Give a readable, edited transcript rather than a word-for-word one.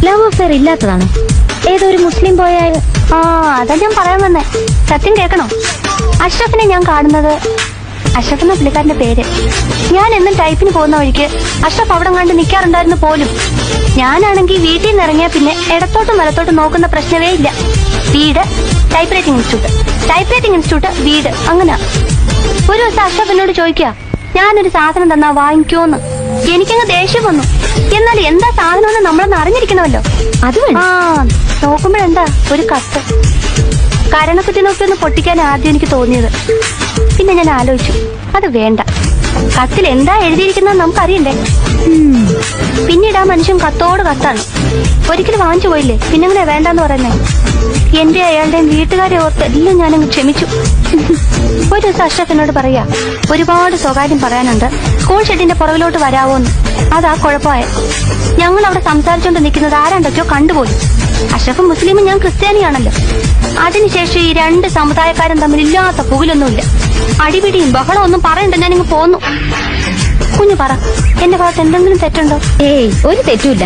Love affair ഇല്ലാത്തതാണ്. ഏതൊരു മുസ്ലിം പോയാൽ അതാ ഞാൻ പറയാൻ വന്നേ. സത്യം കേൾക്കണോ? അഷ്റഫിനെ ഞാൻ കാണുന്നത്, അഷ്റഫ് എന്ന പുള്ളിക്കാരന്റെ പേര്. ഞാൻ എന്നും ടൈപ്പിന് പോകുന്ന വഴിക്ക് അഷ്റഫ് അവിടെ കണ്ട് നിൽക്കാറുണ്ടായിരുന്നു പോലും. ഞാനാണെങ്കിൽ വീട്ടിൽ നിന്ന് ഇറങ്ങിയ പിന്നെ ഇടത്തോട്ടും വലത്തോട്ടും നോക്കുന്ന പ്രശ്നമേ ഇല്ല. വീട്, type writing institute, type writing institute, വീട്, അങ്ങനെ. ഒരു ദിവസം അഷ്റഫ് എന്നോട് ചോദിക്കുക, ഞാനൊരു സാധനം തന്നാ വാങ്ങിക്കോന്ന്. എനിക്കങ്ങ് ദേഷ്യം വന്നു. എന്നാൽ എന്താ സാധനം നമ്മളൊന്ന് അറിഞ്ഞിരിക്കണമല്ലോ. അത് നോക്കുമ്പോഴെന്താ ഒരു കത്ത്. കരണക്കുറ്റി നോക്കി ഒന്ന് പൊട്ടിക്കാൻ ആദ്യം എനിക്ക് തോന്നിയത്. പിന്നെ ഞാൻ ആലോചിച്ചു, അത് വേണ്ട. കത്തിൽ എന്താ എഴുതിയിരിക്കുന്നത് നമുക്കറിയണ്ടേ. പിന്നീട് ആ മനുഷ്യൻ കത്തോട് കത്താണ്. ഒരിക്കലും വാങ്ങിച്ചു പോയില്ലേ, പിന്നെങ്ങനെ വേണ്ടെന്ന് പറയുന്നേ. എന്റെ അയാളുടെയും വീട്ടുകാരെ ഓർത്ത് എല്ലാം ഞാനങ്ങ് ക്ഷമിച്ചു. ഒരു ദിവസം അഷ്റഫ് എന്നോട് പറയാ, ഒരുപാട് സ്വകാര്യം പറയാനുണ്ട്, സ്കൂൾ ഷെഡിന്റെ പുറകിലോട്ട് വരാവോന്ന്. അതാ കുഴപ്പമായ. ഞങ്ങൾ അവിടെ സംസാരിച്ചോണ്ട് നിൽക്കുന്നത് ആരാണ്ടൊക്കെയോ കണ്ടുപോയി. അഷ്റഫ് മുസ്ലിമും ഞാൻ ക്രിസ്ത്യാനിയാണല്ലോ. അതിനുശേഷം ഈ രണ്ട് സമുദായക്കാരും തമ്മിൽ ഇല്ലാത്ത പുകിലൊന്നുമില്ല. അടിപിടിയും ബഹളം ഒന്നും പറയണ്ട, ഞാനിങ്ങ് പോന്നു. കുഞ്ഞു പറ, എന്റെ ഭാഗത്ത് എന്തെങ്കിലും തെറ്റുണ്ടോ? ഏയ്, ഒരു തെറ്റുമില്ല.